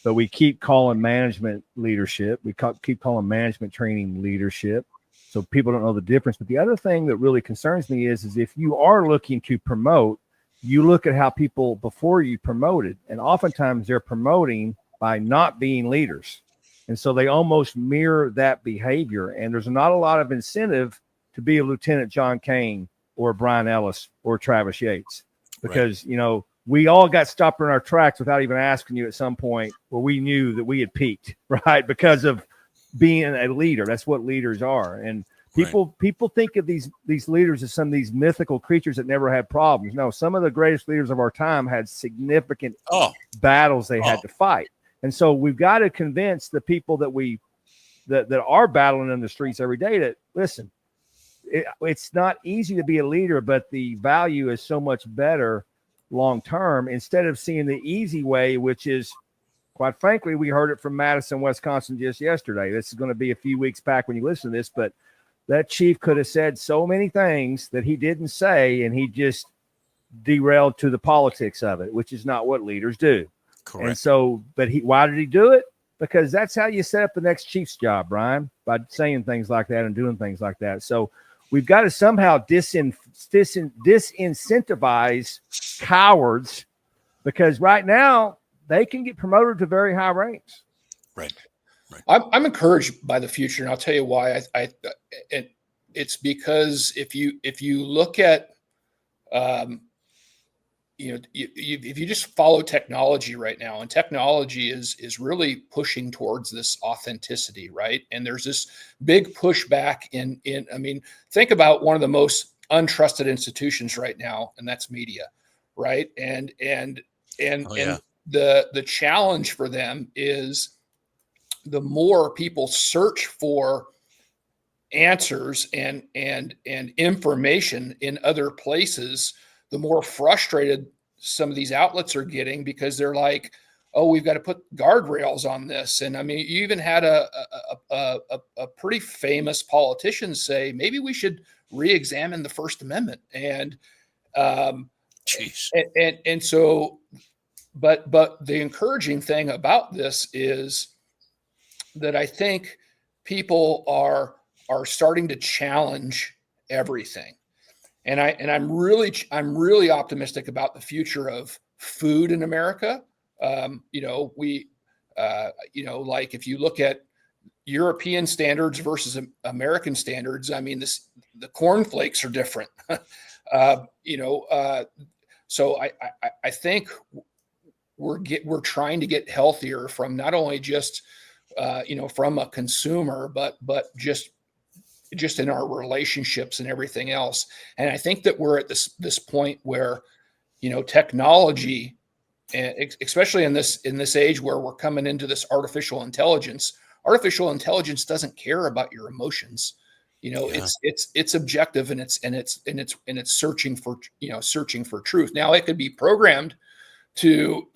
But we keep calling management leadership. We keep calling management training leadership. So people don't know the difference. But the other thing that really concerns me is if you are looking to promote, you look at how people before you promoted. And oftentimes they're promoting by not being leaders. And so they almost mirror that behavior. And there's not a lot of incentive to be a Lieutenant John Kane or Brian Ellis or Travis Yates. Because, right. We all got stopped in our tracks without even asking you at some point where we knew that we had peaked, right? Because of being a leader. That's what leaders are. And people think of these leaders as some of these mythical creatures that never had problems. No, some of the greatest leaders of our time had significant battles they had to fight. And so we've got to convince the people that are battling in the streets every day that, listen, it's not easy to be a leader, but the value is so much better long term, instead of seeing the easy way, which is, quite frankly, we heard it from Madison, Wisconsin just yesterday. This is going to be a few weeks back when you listen to this, but that chief could have said so many things that he didn't say, and he just derailed to the politics of it, which is not what leaders do. Correct. And so, but why did he do it? because that's how you set up the next chief's job, Brian, by saying things like that and doing things like that. So we've got to somehow disincentivize cowards, because right now they can get promoted to very high ranks. Right. I'm encouraged by the future, and I'll tell you why. It's because if you look at, if you just follow technology right now, and technology is really pushing towards this authenticity, right? And there's this big pushback in. I mean, think about one of the most untrusted institutions right now, and that's media, right? And the challenge for them is, the more people search for answers and information in other places, the more frustrated some of these outlets are getting, because they're like, oh, we've got to put guardrails on this. And I mean, you even had a pretty famous politician say, maybe we should re-examine the First Amendment. And so, but the encouraging thing about this is that I think people are starting to challenge everything, and I'm really optimistic about the future of food in America. Like if you look at European standards versus American standards, I mean, the cornflakes are different. So I think we're trying to get healthier from not only just from a consumer, but just in our relationships and everything else. And I think that we're at this point where, technology, and especially in this age where we're coming into this artificial intelligence doesn't care about your emotions. It's objective, and it's searching for truth. Now it could be programmed to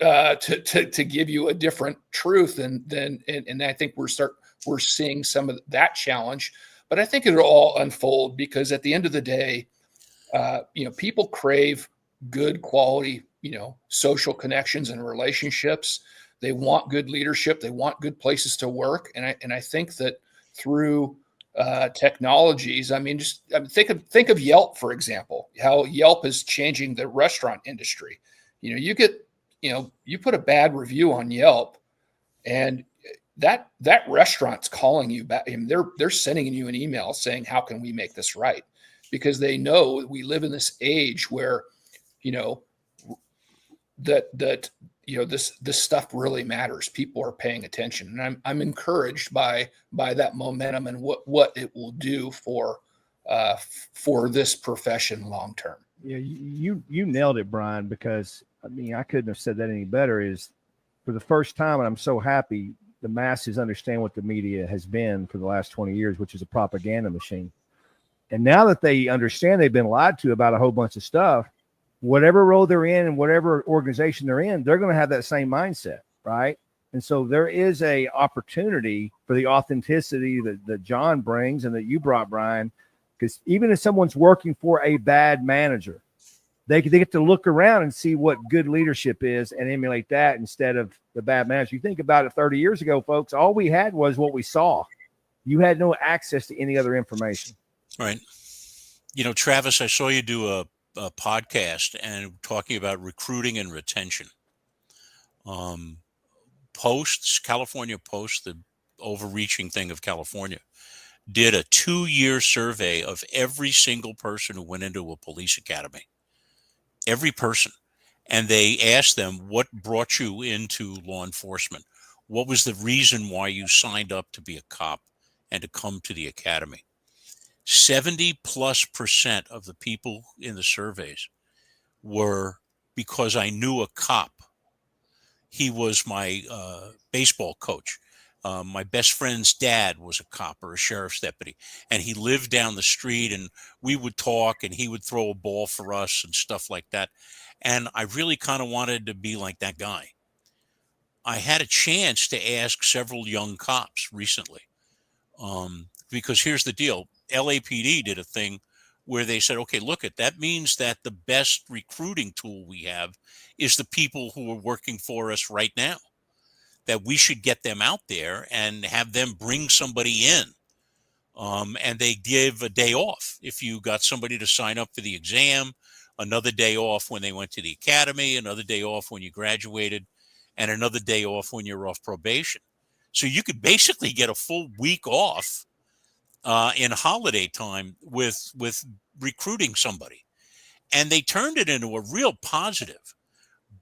give you a different truth, and I think we're seeing some of that challenge, but I think it'll all unfold, because at the end of the day, people crave good quality, social connections and relationships. They want good leadership. They want good places to work, and I think that through technologies, I mean, think of Yelp, for example. How Yelp is changing the restaurant industry. You put a bad review on Yelp, and that restaurant's calling you back, and they're sending you an email saying, how can we make this right? Because they know we live in this age where, this stuff really matters. People are paying attention, and I'm encouraged by that momentum and what it will do for this profession long term. Yeah, you nailed it, Brian, because I mean, I couldn't have said that any better. Is for the first time, and I'm so happy, the masses understand what the media has been for the last 20 years, which is a propaganda machine. And now that they understand they've been lied to about a whole bunch of stuff, whatever role they're in and whatever organization they're in, they're going to have that same mindset, right? And so there is a opportunity for the authenticity that John brings and that you brought, Brian, because even if someone's working for a bad manager, they get to look around and see what good leadership is and emulate that instead of the bad manager. You think about it, 30 years ago, folks, all we had was what we saw. You had no access to any other information. Right. Travis, I saw you do a podcast and talking about recruiting and retention. California Post, the overreaching thing of California, did a 2-year survey of every single person who went into a police academy. Every person. And they asked them, what brought you into law enforcement? What was the reason why you signed up to be a cop and to come to the academy? 70+% of the people in the surveys were because I knew a cop. He was my baseball coach. My best friend's dad was a cop or a sheriff's deputy, and he lived down the street, and we would talk, and he would throw a ball for us and stuff like that. And I really kind of wanted to be like that guy. I had a chance to ask several young cops recently, because here's the deal. LAPD did a thing where they said, okay, that means that the best recruiting tool we have is the people who are working for us right now. that we should get them out there and have them bring somebody in. And they give a day off if you got somebody to sign up for the exam, another day off when they went to the academy, another day off when you graduated, and another day off when you're off probation. So you could basically get a full week off in holiday time with recruiting somebody. And they turned it into a real positive.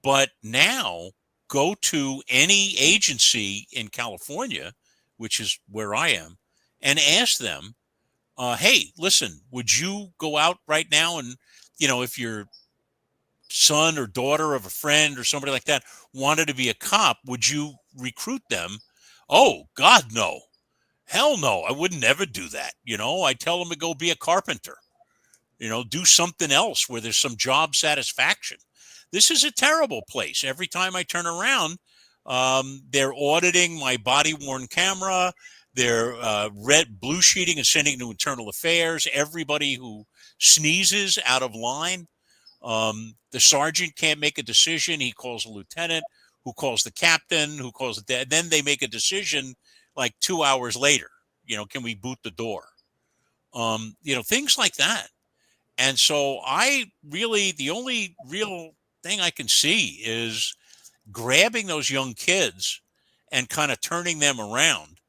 But now go to any agency in California, which is where I am, and ask them, hey, listen, would you go out right now and, if your son or daughter of a friend or somebody like that wanted to be a cop, would you recruit them? Oh, God, no. Hell no. I would never do that. I tell them to go be a carpenter, do something else where there's some job satisfaction. This is a terrible place. Every time I turn around, they're auditing my body-worn camera. They're blue sheeting and sending to internal affairs. Everybody who sneezes out of line. The sergeant can't make a decision. He calls a lieutenant, who calls the captain, who calls the dad. Then they make a decision like 2 hours later. Can we boot the door? Things like that. And so the only real thing I can see is grabbing those young kids and kind of turning them around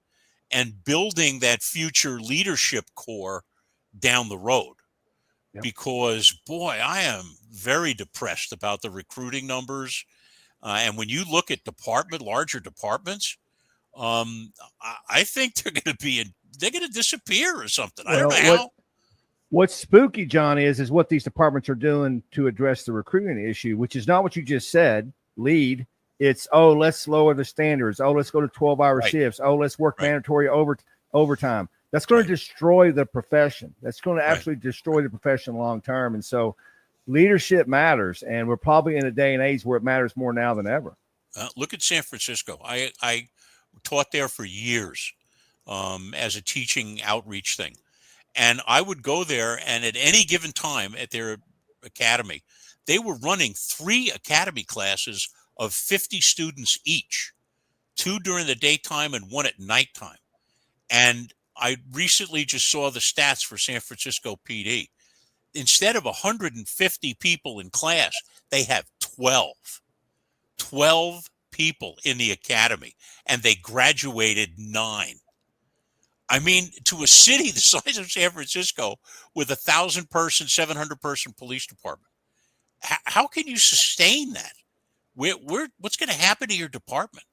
and building that future leadership core down the road. Yep. Because, boy, I am very depressed about the recruiting numbers. And when you look at larger departments, I think they're going to disappear or something. I don't know how. What's spooky, John, is what these departments are doing to address the recruiting issue, which is not what you just said, lead. It's, let's lower the standards. Let's go to 12-hour shifts. Let's work mandatory overtime. That's going to destroy the profession. That's going to actually destroy the profession long term. And so leadership matters, and we're probably in a day and age where it matters more now than ever. Look at San Francisco. I taught there for years as a teaching outreach thing. And I would go there, and at any given time at their academy, they were running 3 academy classes of 50 students each, 2 during the daytime and 1 at nighttime. And I recently just saw the stats for San Francisco PD. Instead of 150 people in class, they have 12 people in the academy, and they graduated 9. I mean, to a city the size of San Francisco with 1,000-person, 700-person police department, how can you sustain that? What's going to happen to your department?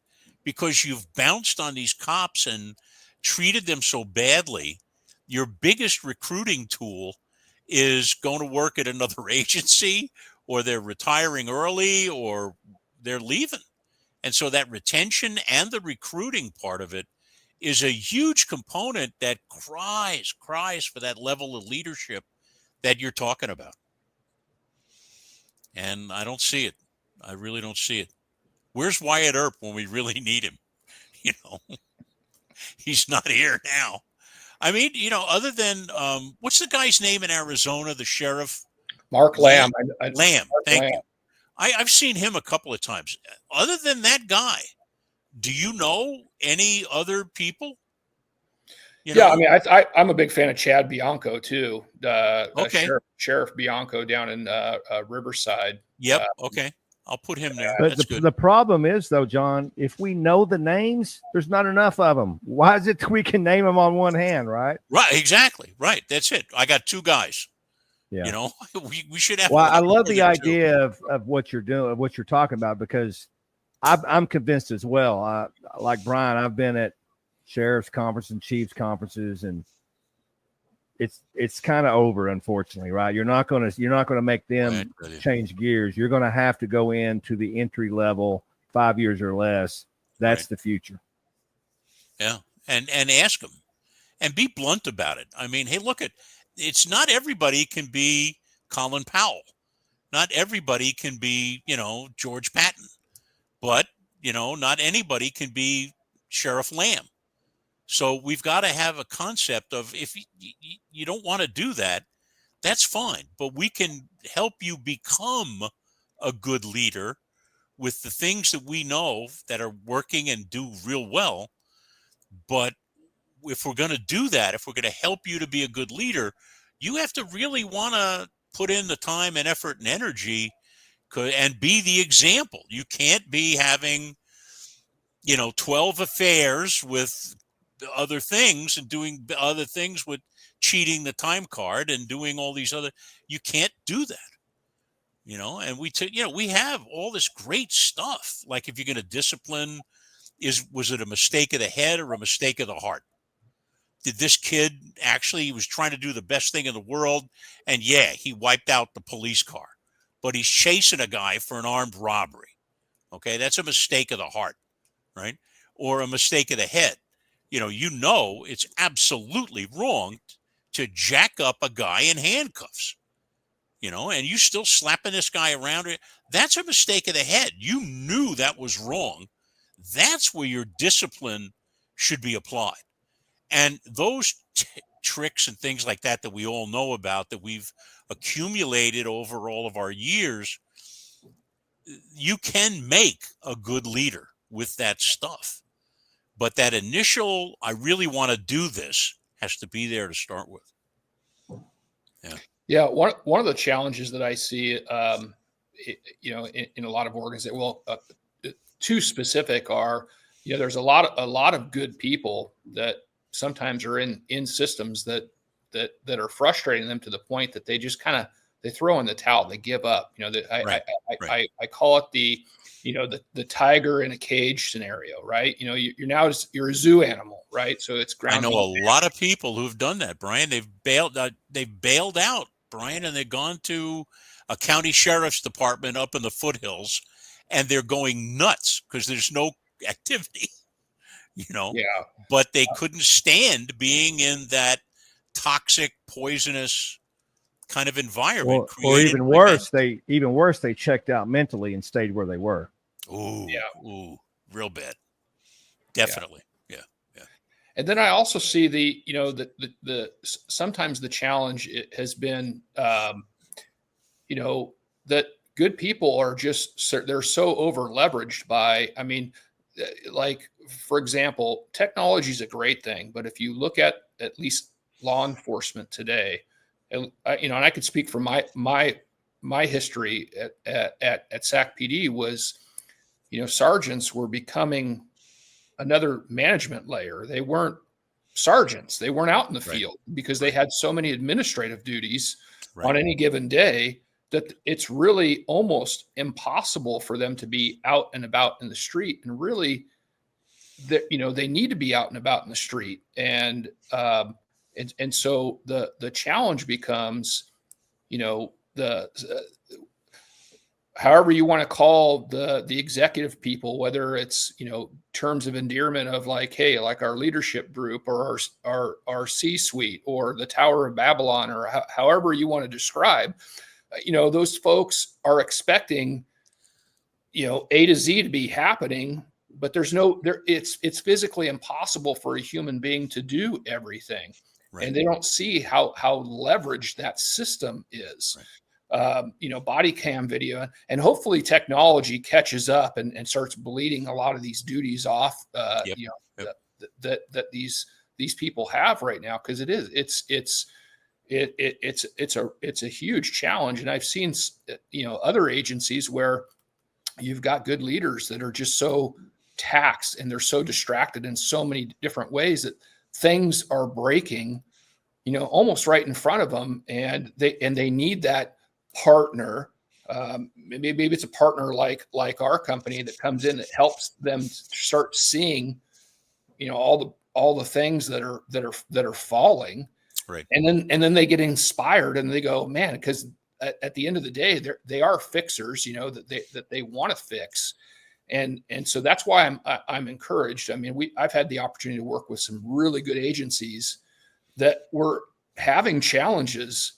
Because you've bounced on these cops and treated them so badly. Your biggest recruiting tool is going to work at another agency, or they're retiring early, or they're leaving. And so that retention and the recruiting part of it is a huge component that cries for that level of leadership that you're talking about. And I don't see it. I really don't see it. Where's Wyatt Earp when we really need him? He's not here now. I mean, other than what's the guy's name in Arizona, the sheriff? Mark Lamb. Lamb. Thank you. I've seen him a couple of times. Other than that guy, do you know any other people? I mean, I'm a big fan of Chad Bianco too. Sheriff Bianco down in Riverside. Yep. Okay. I'll put him there. But the problem is, though, John, if we know the names, there's not enough of them. Why is it we can name them on one hand, right? Right. Exactly. Right. That's it. I got 2 guys. Yeah. We should have. Well, I love the idea of what you're doing, of what you're talking about, because I'm convinced as well. Like Brian, I've been at sheriff's conference and chief's conferences, and it's kind of over, unfortunately, right? You're not gonna make them change gears. You're gonna have to go into the entry level, 5 years or less. That's the future. Yeah, and ask them, and be blunt about it. I mean, hey, it's not everybody can be Colin Powell. Not everybody can be, George Patton. But, not anybody can be Sheriff Lamb. So we've got to have a concept of, if you don't want to do that, that's fine. But we can help you become a good leader with the things that we know that are working and do real well. But if we're going to do that, if we're going to help you to be a good leader, you have to really want to put in the time and effort and energy and be the example. You can't be having, 12 affairs with other things and doing other things with cheating the time card and doing all these other. You can't do that. And we have all this great stuff. Like, if you're going to discipline, was it a mistake of the head or a mistake of the heart? Did this kid actually, he was trying to do the best thing in the world, and yeah, he wiped out the police car, but he's chasing a guy for an armed robbery. Okay, that's a mistake of the heart, right? Or a mistake of the head. It's absolutely wrong to jack up a guy in handcuffs. And you still slapping this guy around. That's a mistake of the head. You knew that was wrong. That's where your discipline should be applied. And those tricks and things like that we all know about, that we've accumulated over all of our years, you can make a good leader with that stuff. But that initial, I really want to do this, has to be there to start with. Yeah. Yeah. One of the challenges that I see, in a lot of organizations, too specific, are, there's a lot of good people that sometimes are in systems that are frustrating them to the point that they just they throw in the towel, they give up. I call it the tiger in a cage scenario, right? You're a zoo animal, right? So it's I know a lot of people who've done that, Brian. They've bailed out, Brian, and they've gone to a county sheriff's department up in the foothills, and they're going nuts because there's no activity. Yeah. But they couldn't stand being in that toxic, poisonous kind of environment. Or even worse, they checked out mentally and stayed where they were. Ooh, yeah. Ooh, real bad. Definitely. Yeah. And then I also see the sometimes the challenge has been, that good people are they're so over leveraged by, like, for example, technology is a great thing, but if you look at least law enforcement today, and I could speak from my history at SAC PD was, sergeants were becoming another management layer. They weren't sergeants. They weren't out in the field because they had so many administrative duties on any given day that it's really almost impossible for them to be out and about in the street. And really, they need to be out and about in the street. And so the challenge becomes, however you want to call the executive people, whether it's, terms of endearment of like, hey, like our leadership group or our C-suite or the Tower of Babylon, or however you want to describe, those folks are expecting, A to Z to be happening, but it's physically impossible for a human being to do everything. Right. And they don't see how leveraged that system is. Right. Body cam video, and hopefully technology catches up and starts bleeding a lot of these duties off, that these people have right now. Cause it's a huge challenge. And I've seen, other agencies where you've got good leaders that are just so taxed and they're so distracted in so many different ways that things are breaking, almost right in front of them. And they need that partner. Maybe it's a partner like our company that comes in that helps them start seeing, all the things that are falling. Right. And then they get inspired and they go, man, because at the end of the day, they are fixers, that they want to fix. And so that's why I'm encouraged. I've had the opportunity to work with some really good agencies that were having challenges,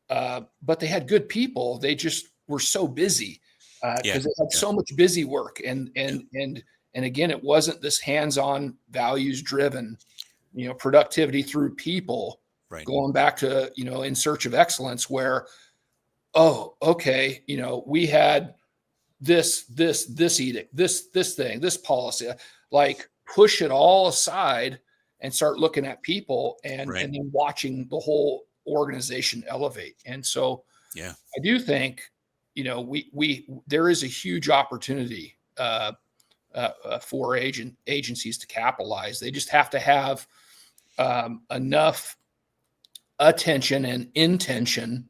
but they had good people. They just were so busy because they had so much busy work. And again, it wasn't this hands-on, values-driven, productivity through people. Right. Going back to, in search of excellence, where, oh, okay, we had this edict, this thing, this policy, like push it all aside and start looking at people and then watching the whole organization elevate. And so yeah, I do think, there is a huge opportunity for agencies to capitalize. They just have to have enough attention and intention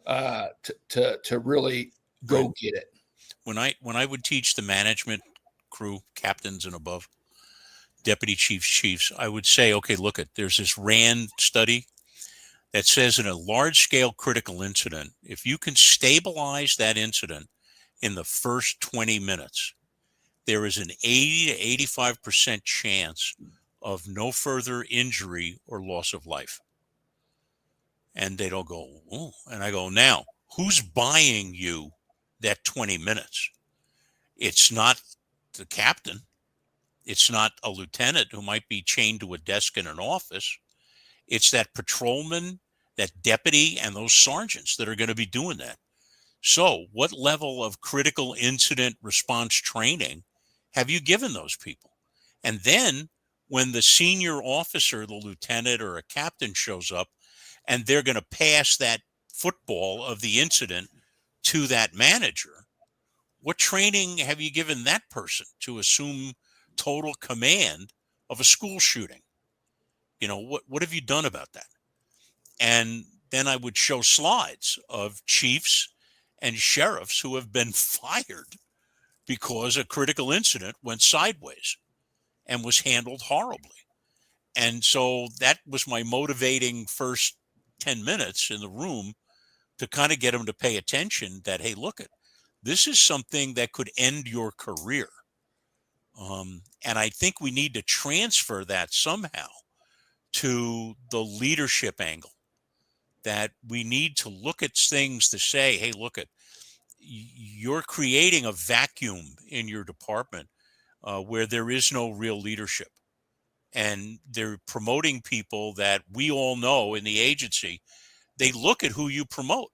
to really go get it. When I would teach the management crew, captains and above, deputy chiefs, I would say, okay, look there's this RAND study that says in a large scale critical incident, if you can stabilize that incident in the first 20 minutes, there is an 80 to 85% chance of no further injury or loss of life. And they don't go, oh, and I go, now, who's buying you that 20 minutes? It's not the captain. It's not a lieutenant who might be chained to a desk in an office. It's that patrolman, that deputy, and those sergeants that are going to be doing that. So what level of critical incident response training have you given those people? And then when the senior officer, the lieutenant or a captain shows up and they're going to pass that football of the incident to that manager, what training have you given that person to assume total command of a school shooting? What have you done about that? And then I would show slides of chiefs and sheriffs who have been fired because a critical incident went sideways and was handled horribly. And so that was my motivating first 10 minutes in the room to kind of get them to pay attention that, hey, look, this is something that could end your career. And I think we need to transfer that somehow to the leadership angle, that we need to look at things to say, hey, look, you're creating a vacuum in your department where there is no real leadership. And they're promoting people that we all know in the agency. They look at who you promote.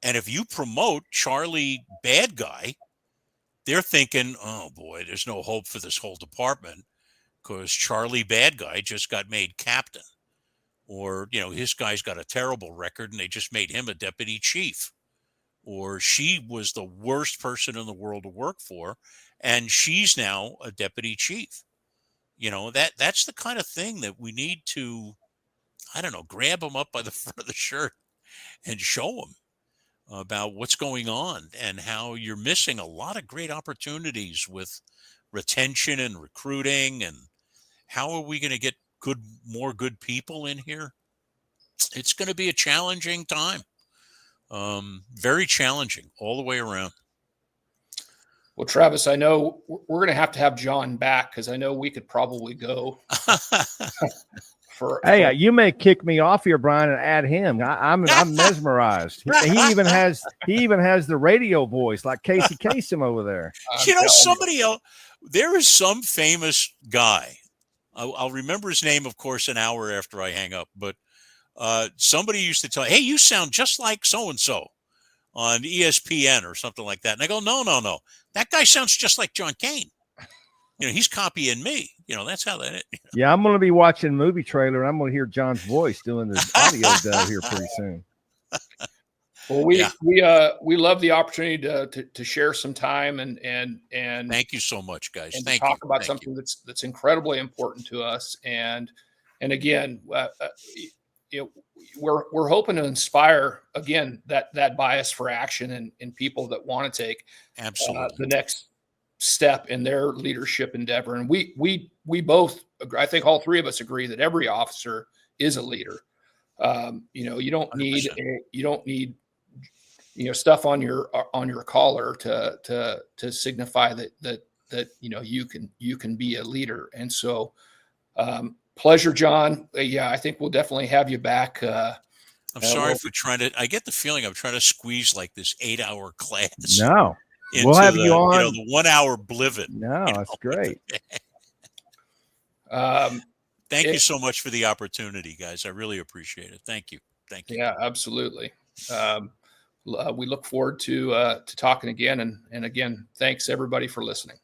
And if you promote Charlie Bad Guy, they're thinking, oh boy, there's no hope for this whole department because Charlie Bad Guy just got made captain. Or, his guy's got a terrible record and they just made him a deputy chief. Or she was the worst person in the world to work for and she's now a deputy chief. That's the kind of thing that we need to, I don't know, grab them up by the front of the shirt and show them about what's going on and how you're missing a lot of great opportunities with retention and recruiting. And how are we going to get more good people in here? It's going to be a challenging time. Very challenging all the way around. Well, Travis, I know we're going to have John back because I know we could probably go Hey, you may kick me off here, Brian, and add him. I'm mesmerized. He even has the radio voice like Casey Kasem over there. Somebody else. There is some famous guy. I'll remember his name, of course, an hour after I hang up. But somebody used to tell, "Hey, you sound just like so and so on ESPN or something like that." And I go, "No, that guy sounds just like John Kane. He's copying me. That's how that is." Yeah, I'm going to be watching a movie trailer and I'm going to hear John's voice doing the audio dub here pretty soon. Well, we love the opportunity to share some time and thank you so much, guys. And to talk about something that's incredibly important to us. And again, we're hoping to inspire again that bias for action in people that want to take the next step in their leadership endeavor. And we both, I think all three of us agree that every officer is a leader. You don't need stuff on your collar to signify that you can be a leader. And so pleasure, John. I think we'll definitely have you back. I'm sorry for I get the feeling I'm trying to squeeze like this 8-hour class. No. We'll have you on. The 1 hour blivet. No, that's great. Thank you so much for the opportunity, guys. I really appreciate it. Thank you. Yeah, absolutely. we look forward to talking again. And again, thanks everybody for listening.